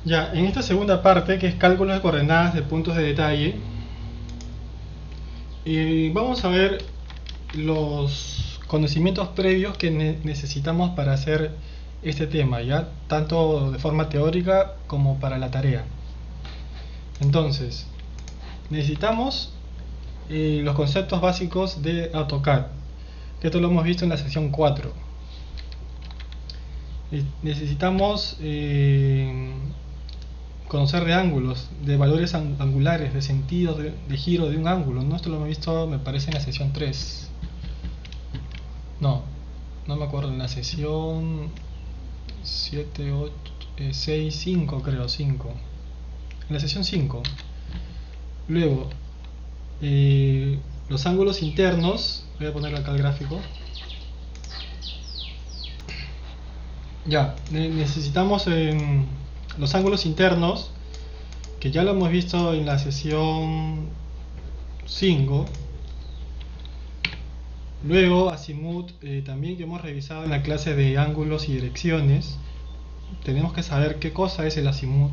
Ya, en esta segunda parte, que es cálculos de coordenadas de puntos de detalle, vamos a ver los conocimientos previos que necesitamos para hacer este tema, ya tanto de forma teórica como para la tarea. Entonces, necesitamos los conceptos básicos de AutoCAD, que esto lo hemos visto en la sección 4. Necesitamos conocer de ángulos, de valores angulares, de sentido de giro de un ángulo, ¿no? Esto lo hemos visto, me parece, en la sesión 3. No me acuerdo, en la sesión 7, 8, 6, 5 creo, 5. En la sesión 5. Luego, los ángulos internos, voy a poner acá el gráfico. Ya, necesitamos los ángulos internos, que ya lo hemos visto en la sesión 5. Luego azimut, también que hemos revisado en la clase de ángulos y direcciones. Tenemos que saber qué cosa es el azimut.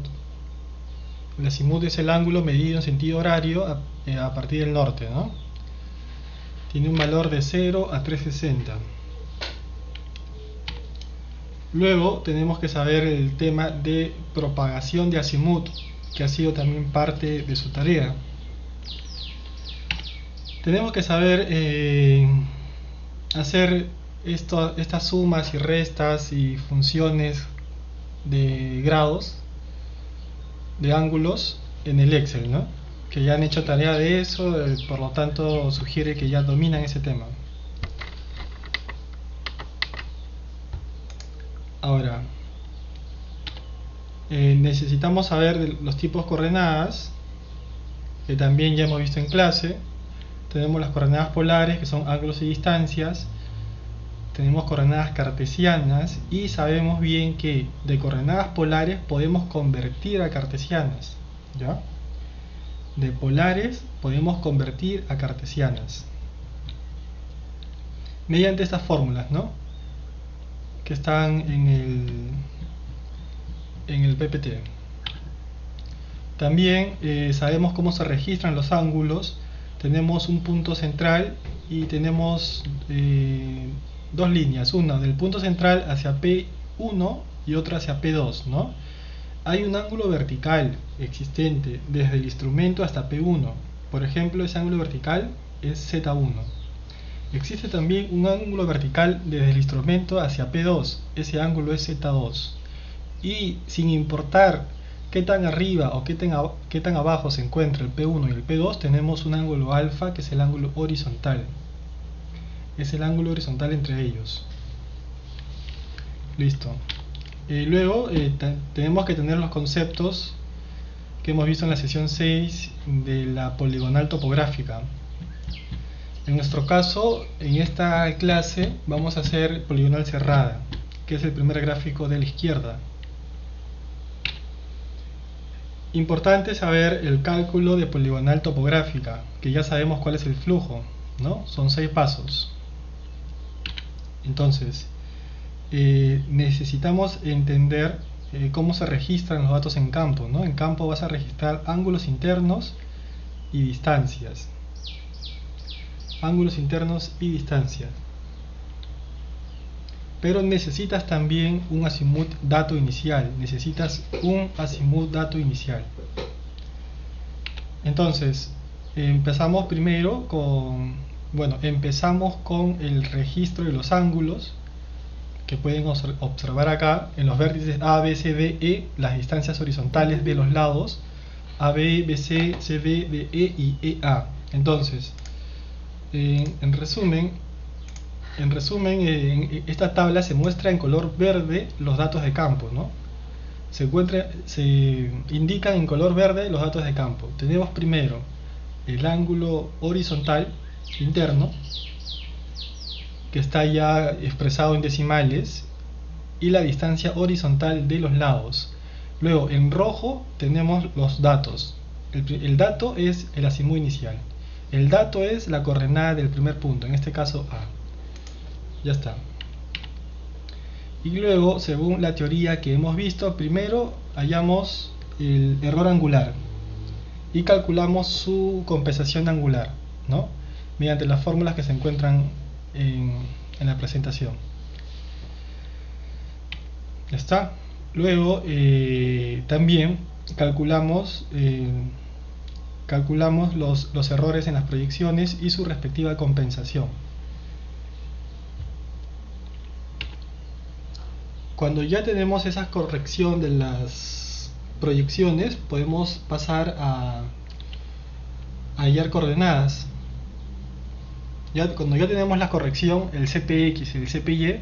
El azimut es el ángulo medido en sentido horario a partir del norte, ¿no? Tiene un valor de 0 a 360. Luego tenemos que saber el tema de propagación de azimut, que ha sido también parte de su tarea. Tenemos que saber hacer estas sumas y restas y funciones de grados, de ángulos en el Excel, ¿no? Que ya han hecho tarea de eso, por lo tanto sugiere que ya dominan ese tema. Ahora, necesitamos saber los tipos coordenadas, que también ya hemos visto en clase. Tenemos las coordenadas polares, que son ángulos y distancias. Tenemos coordenadas cartesianas y sabemos bien que de coordenadas polares podemos convertir a cartesianas, ¿ya? De polares podemos convertir a cartesianas mediante estas fórmulas, ¿no? Que están en el PPT. También sabemos cómo se registran los ángulos. Tenemos un punto central y tenemos dos líneas, una del punto central hacia P1 y otra hacia P2, ¿no? Hay un ángulo vertical existente desde el instrumento hasta P1. Por ejemplo, ese ángulo vertical es Z1. Existe también un ángulo vertical desde el instrumento hacia P2. Ese ángulo es Z2. Y sin importar qué tan arriba o qué tan abajo se encuentra el P1 y el P2, tenemos un ángulo alfa, que es el ángulo horizontal. Es el ángulo horizontal entre ellos. Listo. Luego tenemos que tener los conceptos que hemos visto en la sesión 6 de la poligonal topográfica. En nuestro caso, en esta clase vamos a hacer poligonal cerrada, que es el primer gráfico de la izquierda. Importante saber el cálculo de poligonal topográfica, que ya sabemos cuál es el flujo, ¿no? Son 6 pasos. Entonces, necesitamos entender cómo se registran los datos en campo, ¿no? En campo vas a registrar ángulos internos y distancias. Ángulos internos y distancias. Pero necesitas también un azimut dato inicial. Necesitas un azimut dato inicial. Entonces, empezamos primero con el registro de los ángulos, que pueden observar acá en los vértices A, B, C, D, E, las distancias horizontales de los lados AB, BC, CD, DE y EA. Entonces, en resumen, en esta tabla se muestra en color verde los datos de campo, ¿no? Se indican en color verde los datos de campo. Tenemos primero el ángulo horizontal interno, que está ya expresado en decimales, y la distancia horizontal de los lados. Luego en rojo tenemos los datos. El dato es el azimut inicial. El dato es la coordenada del primer punto, en este caso A. Ya está. Y luego, según la teoría que hemos visto, primero hallamos el error angular y calculamos su compensación angular, ¿no? Mediante las fórmulas que se encuentran en la presentación. ¿Ya está? Luego también calculamos los errores en las proyecciones y su respectiva compensación. Cuando ya tenemos esa corrección de las proyecciones, podemos pasar a hallar coordenadas. Cuando ya tenemos la corrección, el CPX y el CPY,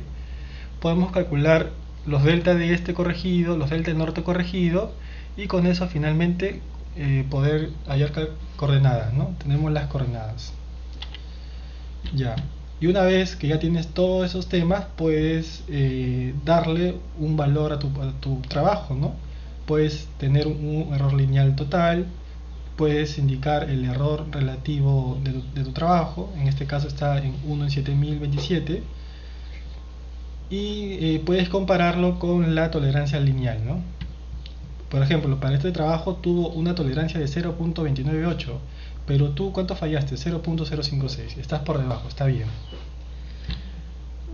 podemos calcular los delta de este corregido, los delta del norte corregido, y con eso finalmente poder hallar coordenadas, ¿no? Tenemos las coordenadas. Ya. Y una vez que ya tienes todos esos temas, puedes darle un valor a tu trabajo, ¿no? Puedes tener un error lineal total, puedes indicar el error relativo de tu trabajo, en este caso está en 1 en 7027, y puedes compararlo con la tolerancia lineal, ¿no? Por ejemplo, para este trabajo tuvo una tolerancia de 0.298, pero tú, ¿cuánto fallaste? 0.056, estás por debajo, está bien.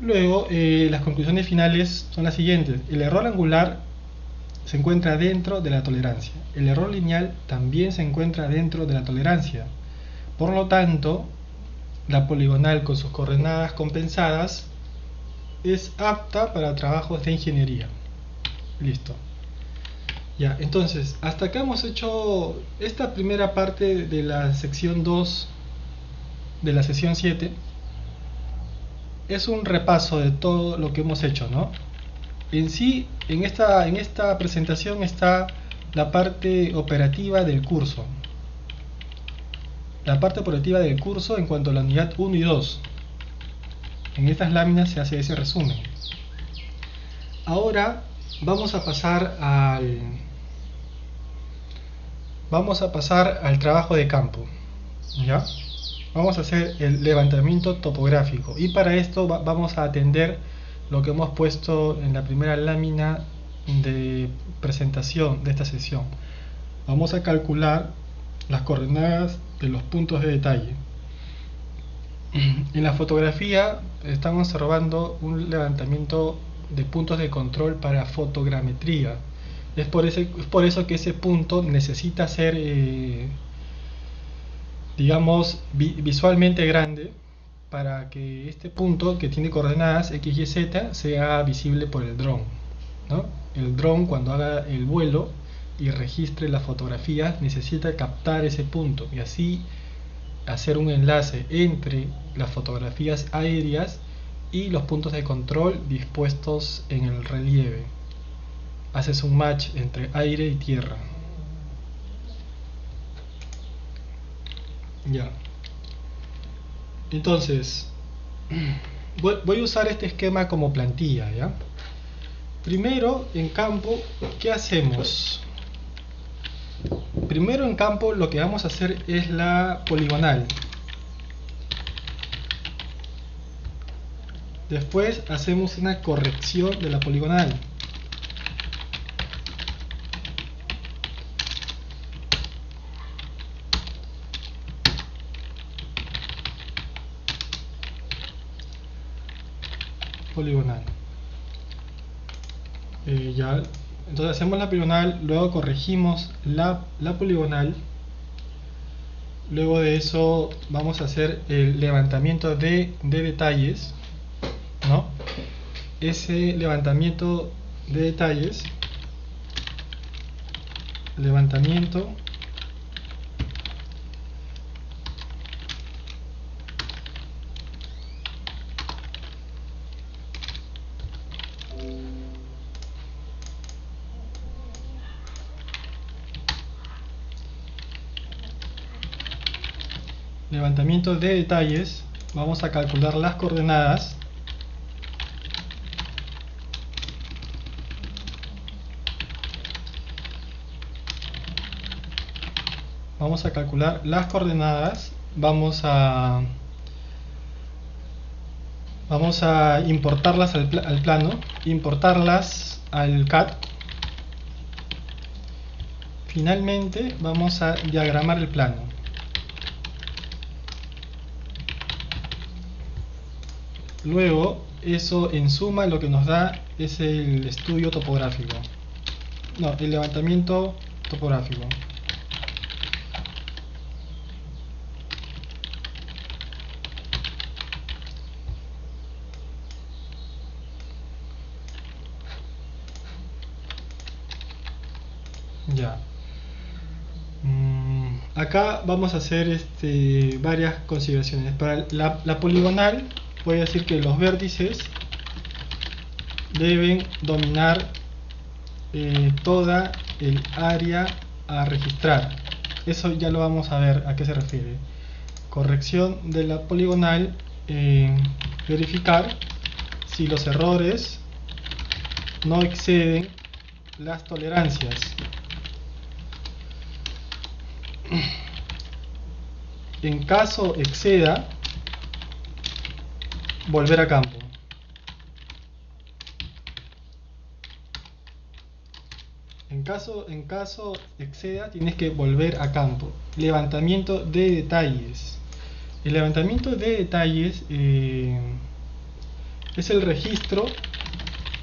Luego, las conclusiones finales son las siguientes. El error angular se encuentra dentro de la tolerancia. El error lineal también se encuentra dentro de la tolerancia. Por lo tanto, la poligonal con sus coordenadas compensadas es apta para trabajos de ingeniería. Listo. Ya, entonces, hasta acá hemos hecho esta primera parte de la sección 2 de la sesión 7. Es un repaso de todo lo que hemos hecho, ¿no? En sí, en esta presentación está la parte operativa del curso. La parte operativa del curso en cuanto a la unidad 1 y 2. En estas láminas se hace ese resumen. Ahora vamos a pasar al trabajo de campo, ¿ya? Vamos a hacer el levantamiento topográfico, y para esto vamos a atender lo que hemos puesto en la primera lámina de presentación de esta sesión. Vamos a calcular las coordenadas de los puntos de detalle. En la fotografía estamos observando un levantamiento de puntos de control para fotogrametría. Es por eso que ese punto necesita ser digamos visualmente grande, para que este punto, que tiene coordenadas x, y, z, sea visible por el dron, ¿no? El dron, cuando haga el vuelo y registre las fotografías, necesita captar ese punto y así hacer un enlace entre las fotografías aéreas y los puntos de control dispuestos en el relieve. Haces un match entre aire y tierra. Ya. Entonces, voy a usar este esquema como plantilla, ¿ya? Primero, en campo, ¿qué hacemos? Primero en campo lo que vamos a hacer es la poligonal. Después hacemos una corrección de la poligonal. Poligonal. Ya, entonces hacemos la poligonal, luego corregimos la poligonal. Luego de eso vamos a hacer el levantamiento de detalles, ¿no? Ese levantamiento de detalles, levantamiento de detalles, vamos a calcular las coordenadas. Vamos a calcular las coordenadas, vamos a Vamos a importarlas al plano, importarlas al CAD. Finalmente vamos a diagramar el plano. Luego, eso en suma lo que nos da es el estudio topográfico. No, el levantamiento topográfico. Ya. Acá vamos a hacer varias consideraciones. Para la poligonal, voy a decir que los vértices deben dominar toda el área a registrar. Eso ya lo vamos a ver a qué se refiere. Corrección de la poligonal, verificar si los errores no exceden las tolerancias. En caso exceda, volver a campo. En caso exceda, tienes que volver a campo. Levantamiento de detalles. El levantamiento de detalles es el registro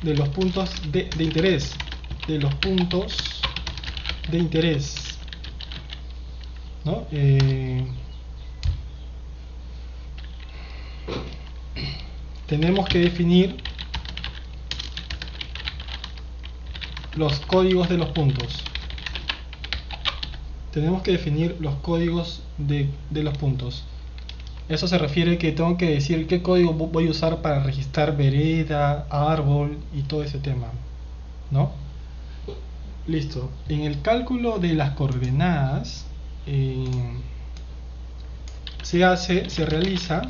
de los puntos de interés. De los puntos de interés, ¿no? Tenemos que definir los códigos de los puntos. Tenemos que definir los códigos de los puntos. Eso se refiere que tengo que decir qué código voy a usar para registrar vereda, árbol y todo ese tema, ¿no? Listo. En el cálculo de las coordenadas se realiza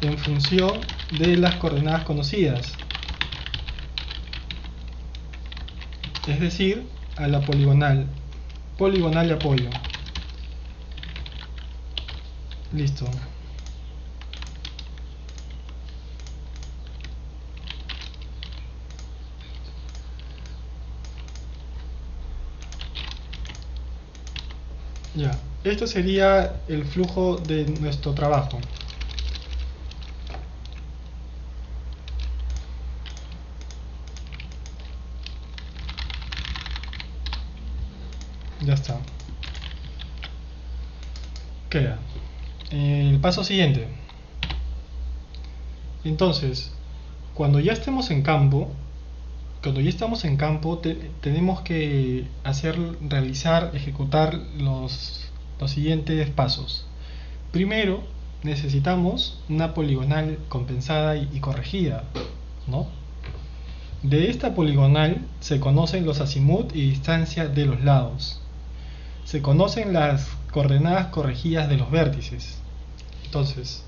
en función de las coordenadas conocidas, es decir, a la poligonal de apoyo. Listo. Ya, esto sería el flujo de nuestro trabajo. Ya está. Queda. El paso siguiente. Entonces, cuando ya estemos en campo, tenemos que realizar, ejecutar los siguientes pasos. Primero, necesitamos una poligonal compensada y corregida, ¿no? De esta poligonal se conocen los azimut y distancia de los lados. Se conocen las coordenadas corregidas de los vértices. Entonces,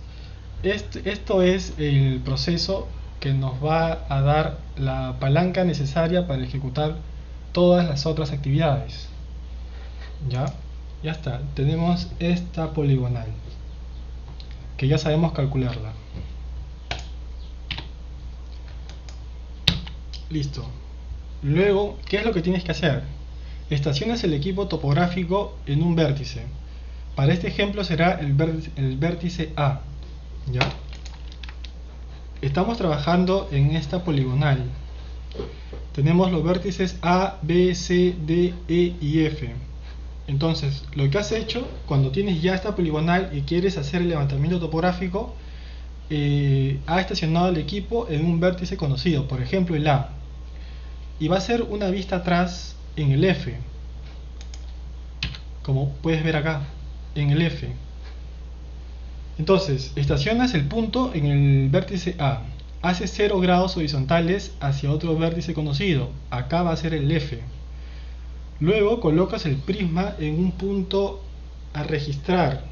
esto es el proceso que nos va a dar la palanca necesaria para ejecutar todas las otras actividades. Ya está. Tenemos esta poligonal que ya sabemos calcularla. Listo. Luego, ¿qué es lo que tienes que hacer? Estacionas el equipo topográfico en un vértice. Para este ejemplo será el vértice A. ¿Ya? Estamos trabajando en esta poligonal. Tenemos los vértices A, B, C, D, E y F. Entonces, lo que has hecho, cuando tienes ya esta poligonal y quieres hacer el levantamiento topográfico, ha estacionado el equipo en un vértice conocido, por ejemplo el A. Y va a hacer una vista atrás en el F, como puedes ver acá, en el F. Entonces, estacionas el punto en el vértice A, haces 0 grados horizontales hacia otro vértice conocido, acá va a ser el F. Luego colocas el prisma en un punto a registrar.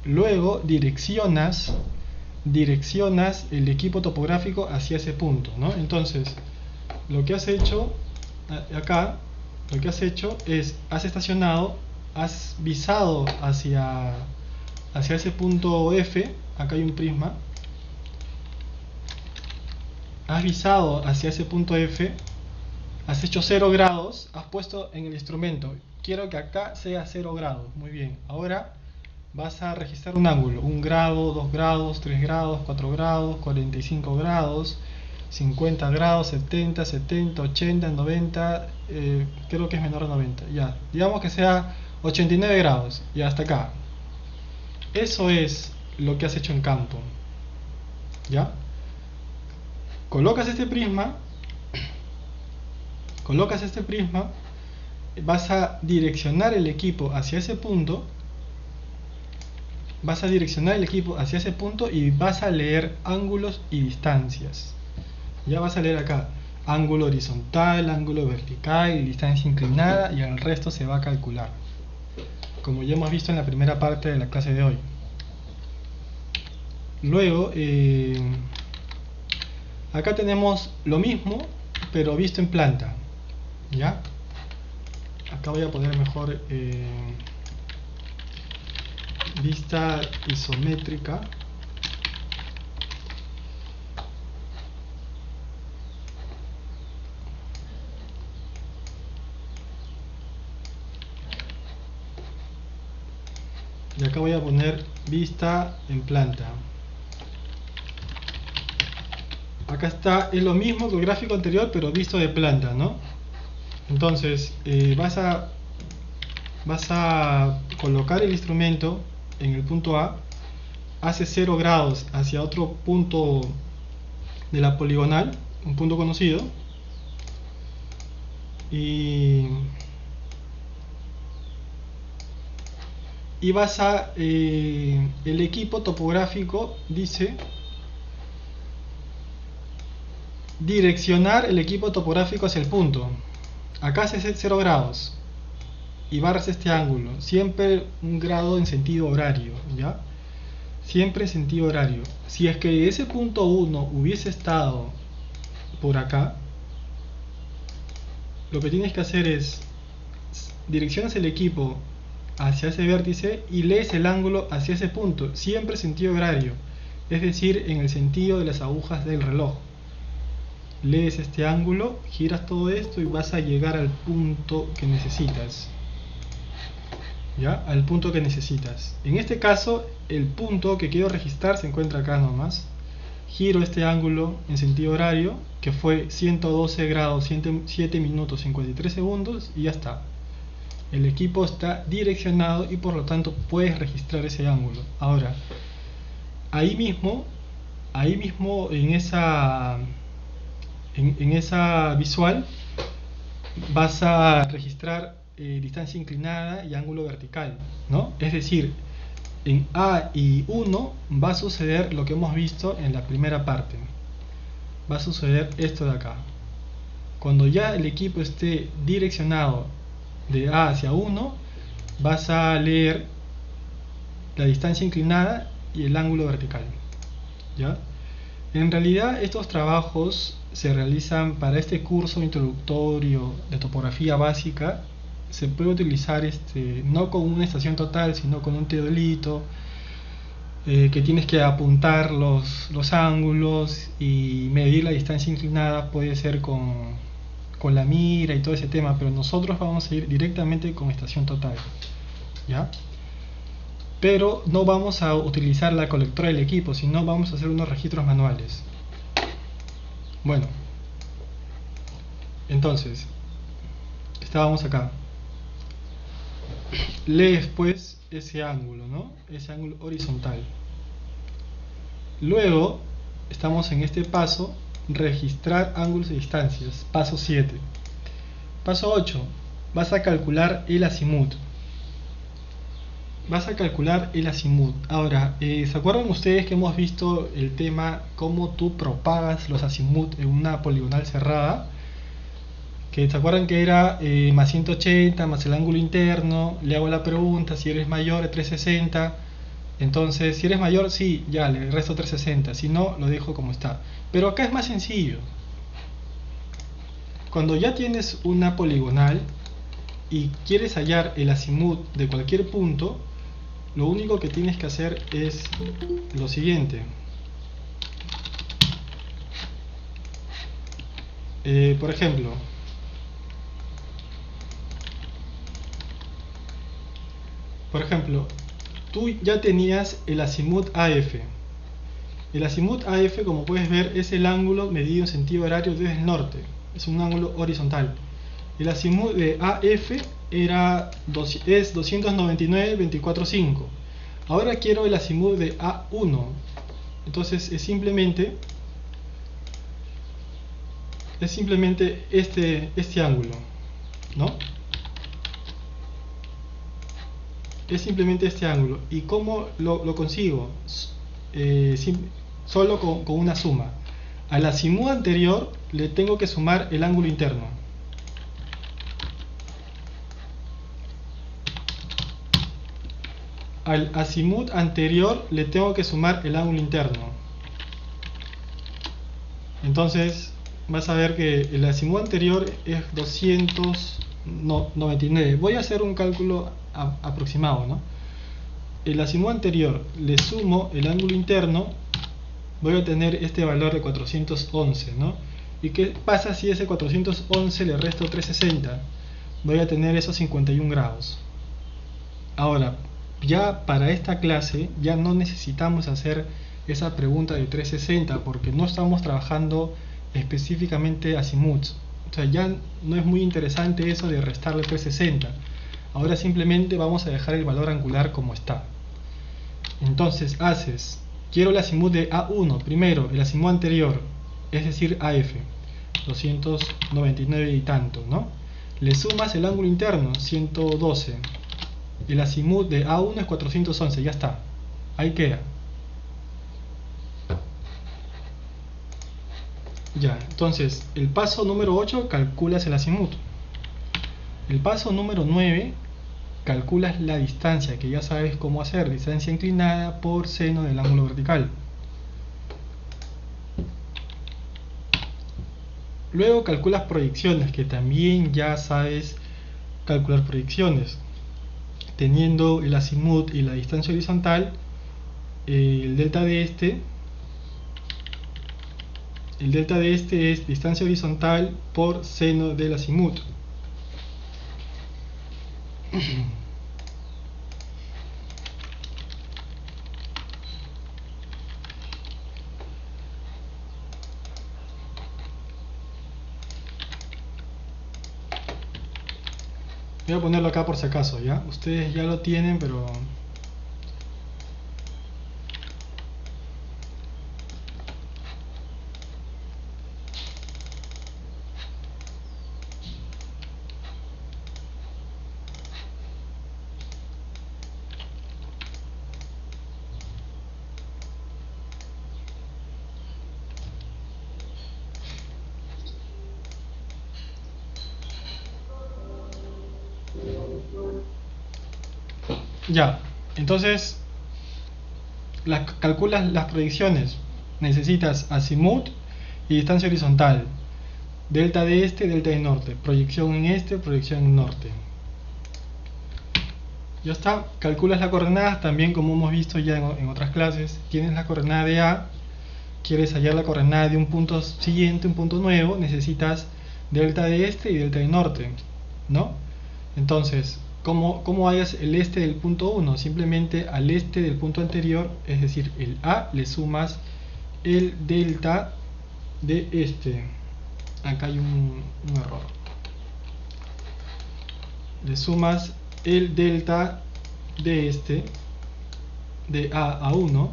Luego direccionas el equipo topográfico hacia ese punto, ¿no? Entonces, lo que has hecho acá, es, has estacionado, has visado hacia ese punto F, acá hay un prisma, has visado hacia ese punto F, has hecho 0 grados, has puesto en el instrumento, quiero que acá sea 0 grados, muy bien. Ahora vas a registrar un ángulo, 1 grado, 2 grados, 3 grados, 4 grados, 45 grados, 50 grados, 70, 70, 80, 90, creo que es menor a 90, ya, digamos que sea 89 grados, y hasta acá. Eso es lo que has hecho en campo, ¿ya? Colocas este prisma, vas a direccionar el equipo hacia ese punto, y vas a leer ángulos y distancias. Ya vas a leer acá ángulo horizontal, ángulo vertical, distancia inclinada, y el resto se va a calcular, como ya hemos visto en la primera parte de la clase de hoy. Luego, acá tenemos lo mismo, pero visto en planta, ¿ya? Acá voy a poner mejor vista isométrica. Y acá voy a poner vista en planta. Acá está, es lo mismo que el gráfico anterior, pero visto de planta, ¿no? Entonces, vas a colocar el instrumento en el punto A, hace 0 grados hacia otro punto de la poligonal, un punto conocido, y vas a, el equipo topográfico dice direccionar el equipo topográfico hacia el punto. Acá hace 0 grados y barras este ángulo, siempre un grado en sentido horario, ¿ya? Siempre en sentido horario. Si es que ese punto 1 hubiese estado por acá, lo que tienes que hacer es direccionas el equipo hacia ese vértice y lees el ángulo hacia ese punto, siempre en sentido horario, es decir, en el sentido de las agujas del reloj. Lees este ángulo, giras todo esto y vas a llegar al punto que necesitas, ¿ya? Al punto que necesitas. En este caso, el punto que quiero registrar se encuentra acá nomás. Giro este ángulo en sentido horario, que fue 112 grados, 7 minutos 53 segundos, y ya está. El equipo está direccionado y por lo tanto puedes registrar ese ángulo. Ahora, ahí mismo en esa visual vas a registrar distancia inclinada y ángulo vertical, ¿no? Es decir, en A y 1 va a suceder lo que hemos visto en la primera parte. Va a suceder esto de acá. Cuando ya el equipo esté direccionado de A hacia 1, vas a leer la distancia inclinada y el ángulo vertical, ¿ya? En realidad estos trabajos se realizan para este curso introductorio de topografía básica. Se puede utilizar no con una estación total, sino con un teodolito, que tienes que apuntar los ángulos y medir la distancia inclinada. Puede ser con la mira y todo ese tema, pero nosotros vamos a ir directamente con estación total, ¿ya? Pero no vamos a utilizar la colectora del equipo, sino vamos a hacer unos registros manuales. Bueno, entonces estábamos acá. Lees pues ese ángulo, ¿no? Ese ángulo horizontal. Luego estamos en este paso, registrar ángulos y distancias, paso 7. Paso 8, vas a calcular el azimut. Ahora, ¿se acuerdan ustedes que hemos visto el tema cómo tú propagas los azimut en una poligonal cerrada? Que se acuerdan que era más 180 más el ángulo interno. Le hago la pregunta, si eres mayor de 360, entonces si eres mayor, sí, ya le resto 360, si no, lo dejo como está. Pero acá es más sencillo. Cuando ya tienes una poligonal y quieres hallar el azimut de cualquier punto, lo único que tienes que hacer es lo siguiente. Por ejemplo, tú ya tenías el azimut AF. El azimut AF, como puedes ver, es el ángulo medido en sentido horario desde el norte. Es un ángulo horizontal. El azimut de AF es 299,24,5. Ahora quiero el azimut de A1. Entonces es simplemente este ángulo, ¿no? Es simplemente este ángulo. ¿Y cómo lo consigo? Solo con una suma. Al azimut anterior le tengo que sumar el ángulo interno. Al azimut anterior le tengo que sumar el ángulo interno. Entonces vas a ver que el azimut anterior es 299. Voy a hacer un cálculo aproximado, ¿no? El azimut anterior le sumo el ángulo interno, voy a tener este valor de 411, ¿no? ¿Y qué pasa si ese 411 le resto 360? Voy a tener esos 51 grados. Ahora, ya para esta clase ya no necesitamos hacer esa pregunta de 360 porque no estamos trabajando específicamente azimuts. O sea, ya no es muy interesante eso de restarle 360. Ahora simplemente vamos a dejar el valor angular como está. Entonces quiero el azimut de A1, primero el azimut anterior, es decir AF, 299 y tanto, ¿no? Le sumas el ángulo interno, 112. El azimut de A1 es 411, ya está, ahí queda. Ya, entonces el paso número 8 calculas el azimut. El paso número 9 calculas la distancia, que ya sabes cómo hacer, distancia inclinada por seno del ángulo vertical. Luego calculas proyecciones, que también ya sabes calcular proyecciones. Teniendo el azimut y la distancia horizontal, el delta de este es distancia horizontal por seno del azimut. Voy a ponerlo acá por si acaso, ¿ya? Ustedes ya lo tienen, pero... Ya, entonces calculas las proyecciones. Necesitas azimut y distancia horizontal. Delta de este, delta de norte. Proyección en este, proyección en norte. Ya está. Calculas las coordenadas también, como hemos visto ya en otras clases. Tienes la coordenada de A. Quieres hallar la coordenada de un punto siguiente, un punto nuevo. Necesitas delta de este y delta de norte, ¿no? Entonces, ¿cómo hallas el este del punto 1? Simplemente al este del punto anterior, es decir, el A, le sumas el delta de este. Acá hay un error. Le sumas el delta de este, de A 1,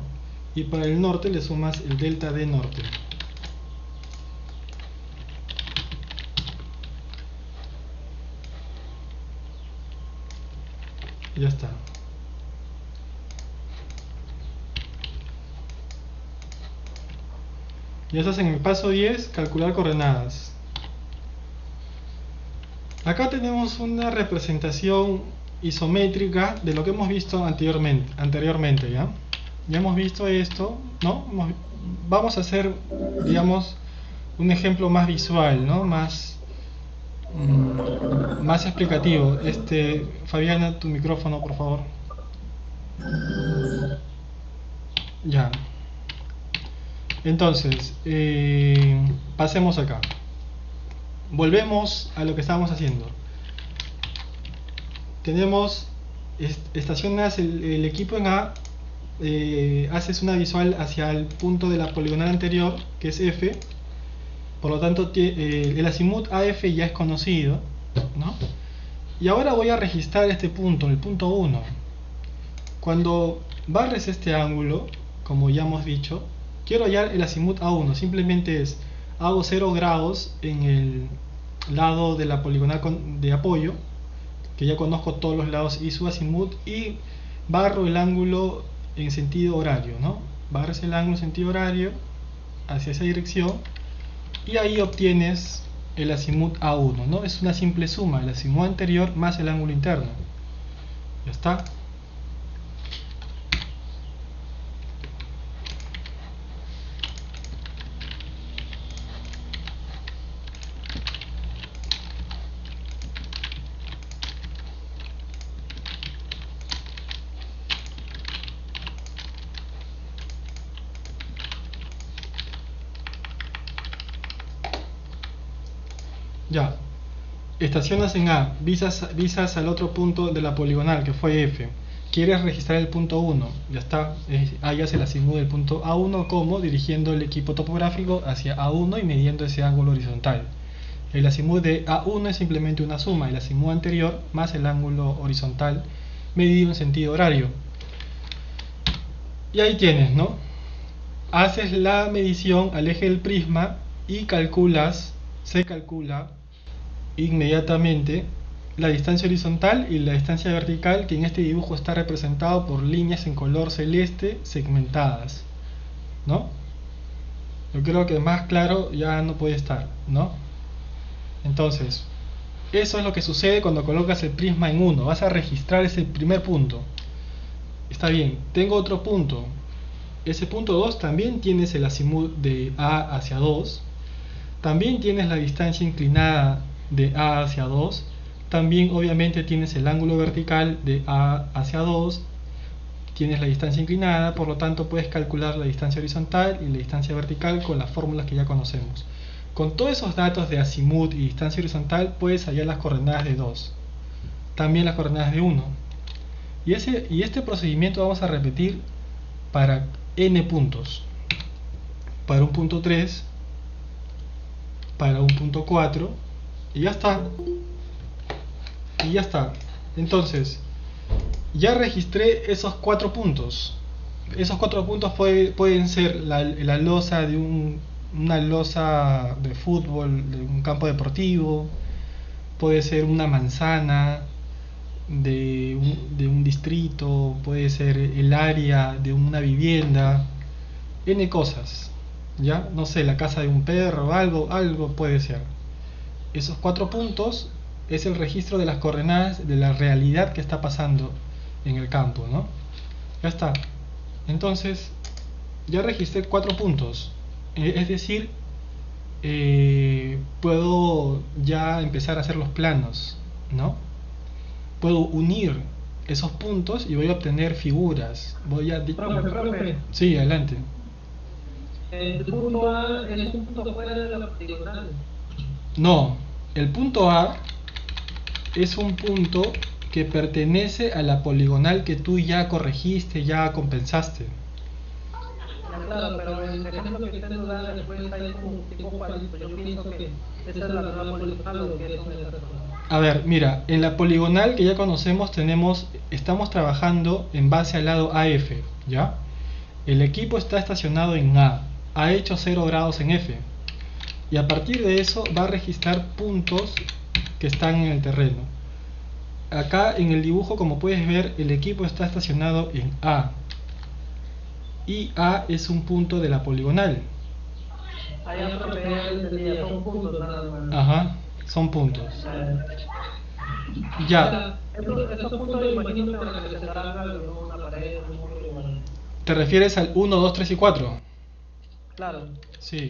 y para el norte le sumas el delta de norte. Ya está. Ya estás en el paso 10, calcular coordenadas. Acá tenemos una representación isométrica de lo que hemos visto anteriormente, ¿ya? Ya hemos visto esto, ¿no? Vamos a hacer, digamos, un ejemplo más visual, ¿no? Más explicativo. Fabiana, tu micrófono, por favor. Ya. Entonces, pasemos acá. Volvemos a lo que estábamos haciendo. Tenemos, estacionas el equipo en A, haces una visual hacia el punto de la poligonal anterior, que es F. Por lo tanto, el azimut AF ya es conocido, ¿no? Y ahora voy a registrar este punto, el punto 1. Cuando barres este ángulo, como ya hemos dicho, quiero hallar el azimut A1. Simplemente hago 0 grados en el lado de la poligonal de apoyo, que ya conozco todos los lados y su azimut, y barro el ángulo en sentido horario, ¿no? Barres el ángulo en sentido horario hacia esa dirección y ahí obtienes el azimut A1, ¿no? Es una simple suma, el azimut anterior más el ángulo interno. Ya está. Ya. Estacionas en A, visas al otro punto de la poligonal, que fue F. Quieres registrar el punto 1, ya está. Hallas el azimut del punto A1 como dirigiendo el equipo topográfico hacia A1 y midiendo ese ángulo horizontal. El azimut de A1 es simplemente una suma, el azimut anterior más el ángulo horizontal medido en sentido horario. Y ahí tienes, ¿no? Haces la medición al eje del prisma y se calcula inmediatamente la distancia horizontal y la distancia vertical, que en este dibujo está representado por líneas en color celeste segmentadas, ¿no? Yo creo que más claro ya no puede estar, ¿no? Entonces, eso es lo que sucede cuando colocas el prisma en 1. Vas a registrar ese primer punto. Está bien, tengo otro punto. Ese punto 2 también tienes el azimut de A hacia 2. También tienes la distancia inclinada de A hacia 2. También obviamente tienes el ángulo vertical de A hacia 2. Tienes la distancia inclinada, por lo tanto puedes calcular la distancia horizontal y la distancia vertical con las fórmulas que ya conocemos. Con todos esos datos de azimut y distancia horizontal puedes hallar las coordenadas de 2. También las coordenadas de 1. Y este procedimiento vamos a repetir para n puntos. Para un punto 3, para un punto 4, y ya está. Y ya está. Entonces, ya registré esos 4 puntos. Esos 4 puntos pueden ser la losa de una losa de fútbol, de un campo deportivo, puede ser una manzana de un distrito, puede ser el área de una vivienda, n cosas, ya, no sé, la casa de un perro, algo puede ser. Esos 4 puntos es el registro de las coordenadas de la realidad que está pasando en el campo, ¿no? Ya está. Entonces, ya registré 4 puntos. Es decir, puedo ya empezar a hacer los planos, ¿no? Puedo unir esos puntos y voy a obtener figuras. Profe. Sí, adelante. El punto A es un punto fuera de la poligonal. No, el punto A es un punto que pertenece a la poligonal que tú ya corregiste, ya compensaste. Claro, pero en el ejemplo que usted nos da después hay como un tipo cuadrito. Yo pienso que esa es la nueva poligonal o que es una de. A ver, mira, en la poligonal que ya conocemos estamos trabajando en base al lado AF, ¿ya? El equipo está estacionado en A, ha hecho 0 grados en F, y a partir de eso va a registrar puntos que están en el terreno. Acá en el dibujo, como puedes ver, el equipo está estacionado en A, y A es un punto de la poligonal. Allá son puntos nada más. Ajá, son puntos. Ya. Esos puntos me imagino que representarán algo, una pared, un muro. ¿Te refieres al 1, 2, 3 y 4? Claro. Sí.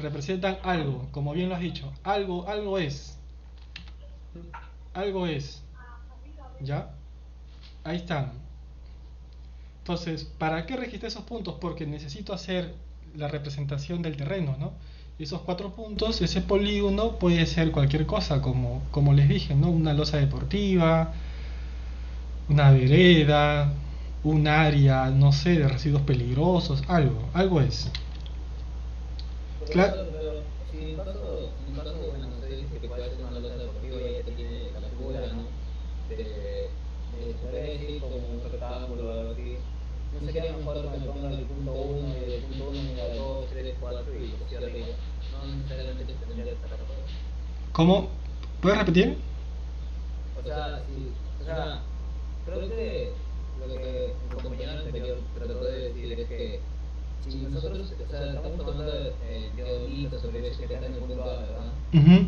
Representan algo, como bien lo has dicho. Algo es. Algo es. ¿Ya? Ahí están. Entonces, ¿para qué registré esos puntos? Porque necesito hacer la representación del terreno, ¿no? Esos 4 puntos, ese polígono puede ser cualquier cosa, como les dije, ¿no? Una losa deportiva, una vereda, un área, no sé, de residuos peligrosos, algo es. Claro. Profesor, pero si en caso, bueno, usted dice que puede ser una losa deportiva y ya tiene la figura, ¿no? Se podría decir como un rectángulo o algo así. ¿No sería mejor que me ponga el punto uno y del punto uno mira 2, 3, 4 y lo cierre arriba? No necesariamente tendría que estar todo. ¿Cómo? ¿Puedes repetir? O sea, creo que lo que mi compañero anterior trató de decir es que si nosotros, o sea, estamos tomando teodolito sobre eso que está en el punto A, ¿verdad? Ujú.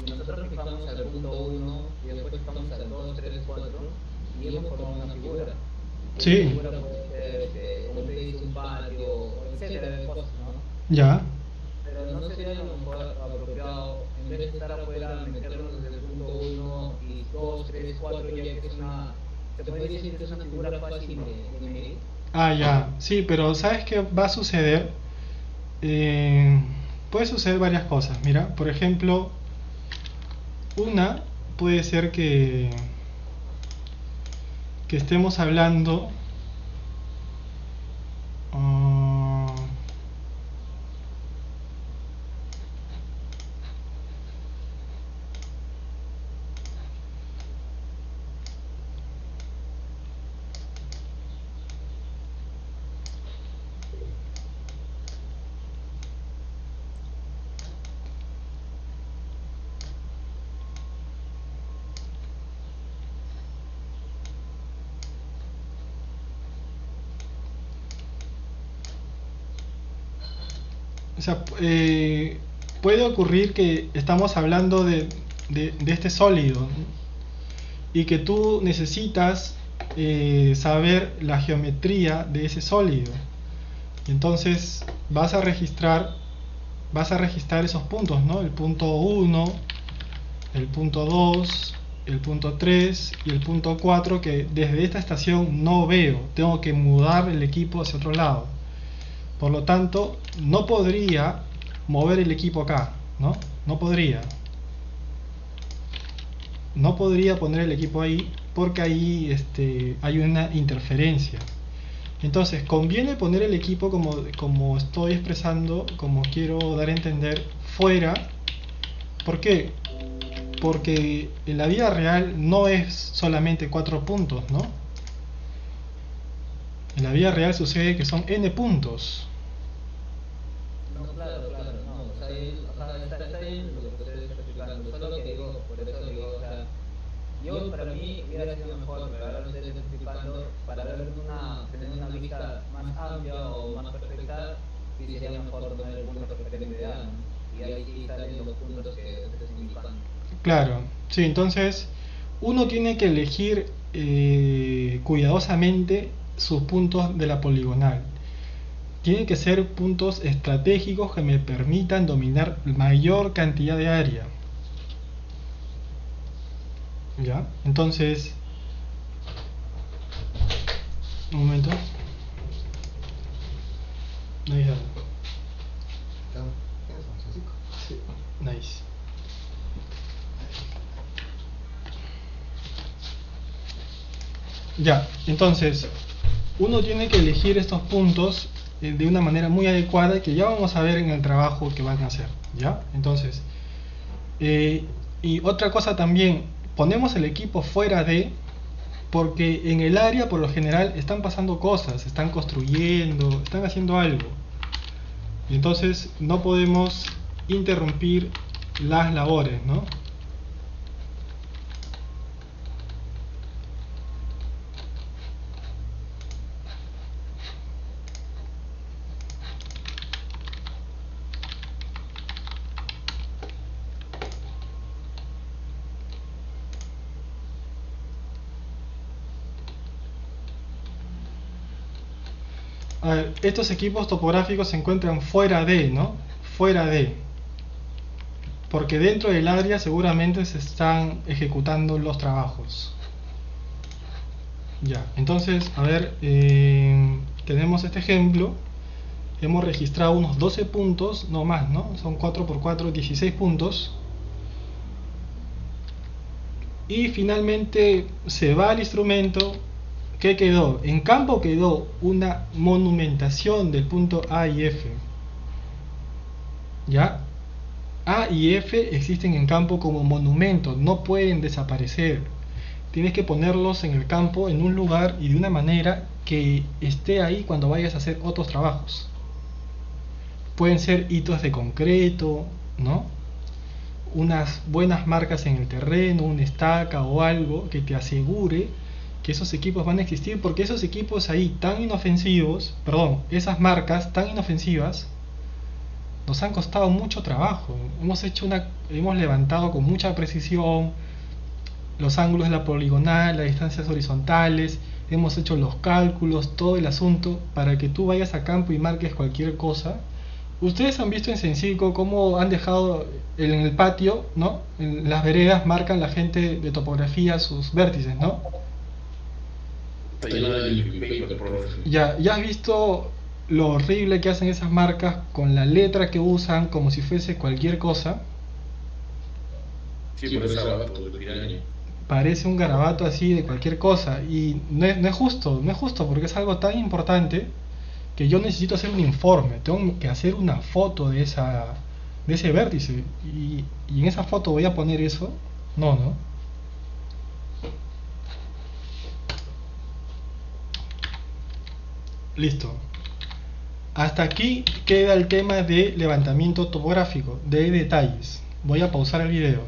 Y nosotros fijamos al punto uno y después fijamos al 2, 3, 4 y hemos formado una figura. Y esa Sí, figura puede ser, como usted dice, un patio, etcétera, de cosas, ¿no? ya. Pero no sería lo mejor apropiado, en vez de estar afuera, meternos desde el punto uno y 2, 3, 4 ya que es una, se podría decir que es una figura fácil de medir. Ah, ya. Sí, pero ¿sabes qué va a suceder? Eh, Puede suceder varias cosas. Mira, por ejemplo, una puede ser que estemos hablando. ah, o sea, puede ocurrir que estamos hablando de este sólido, ¿no? Y que tú necesitas saber la geometría de ese sólido. Entonces vas a registrar esos puntos, ¿no? El punto uno, el punto 2, el punto 3 y el punto 4 que desde esta estación no veo. Tengo que mudar el equipo hacia otro lado. Por lo tanto, no podría mover el equipo acá, ¿no? No podría. No podría poner el equipo ahí porque ahí hay una interferencia. Entonces, conviene poner el equipo como estoy expresando, como quiero dar a entender, fuera. ¿Por qué? Porque en la vida real no es solamente 4 puntos, ¿no? En la vida real sucede que son n puntos. No, claro, no, o sea, está bien lo que usted está explicando, solo que digo, por eso digo, o sea, yo para mí hubiera sido mejor, pero ahora usted está explicando, para tener una vista más amplia o más perfecta, sí sería mejor tomar el punto referente de A, ¿no? Y ahí sí salen los puntos que usted está indicando. Claro, sí, entonces uno tiene que elegir cuidadosamente sus puntos de la poligonal. Tienen que ser puntos estratégicos que me permitan dominar mayor cantidad de área. ¿Ya? Entonces, un momento. Ahí está. Sí, nice. Ya, entonces, uno tiene que elegir estos puntos de una manera muy adecuada que ya vamos a ver en el trabajo que van a hacer, ¿ya? Entonces, y otra cosa también, ponemos el equipo fuera de, porque en el área por lo general están pasando cosas, están construyendo, están haciendo algo. Y entonces no podemos interrumpir las labores, ¿no? A ver, estos equipos topográficos se encuentran fuera de, ¿no? Fuera de. Porque dentro del área seguramente se están ejecutando los trabajos. Ya, entonces, a ver, tenemos este ejemplo. Hemos registrado unos 12 puntos, no más, ¿no? Son 4 por 4, 16 puntos. Y finalmente se va al instrumento. ¿Qué quedó? En campo quedó una monumentación del punto A y F. ¿Ya? A y F existen en campo como monumentos, no pueden desaparecer. Tienes que ponerlos en el campo en un lugar y de una manera que esté ahí cuando vayas a hacer otros trabajos. Pueden ser hitos de concreto, ¿no? Unas buenas marcas en el terreno, una estaca o algo que te asegure que esos equipos van a existir, porque esos equipos ahí tan inofensivos, perdón, esas marcas tan inofensivas nos han costado mucho trabajo. Hemos levantado con mucha precisión los ángulos de la poligonal, las distancias horizontales, hemos hecho los cálculos, todo el asunto, para que tú vayas a campo y marques cualquier cosa. Ustedes han visto en Sencico cómo han dejado en el patio, ¿no? En las veredas marcan la gente de topografía sus vértices, ¿no? Está lleno de liquid paper, profe. Ya has visto lo horrible que hacen esas marcas con la letra que usan como si fuese cualquier cosa. Sí, por ese garabato de piraña. Parece un garabato así de cualquier cosa y no es justo porque es algo tan importante que yo necesito hacer un informe, tengo que hacer una foto de ese vértice y en esa foto voy a poner eso. No. Listo. Hasta aquí queda el tema de levantamiento topográfico de detalles. Voy a pausar el video.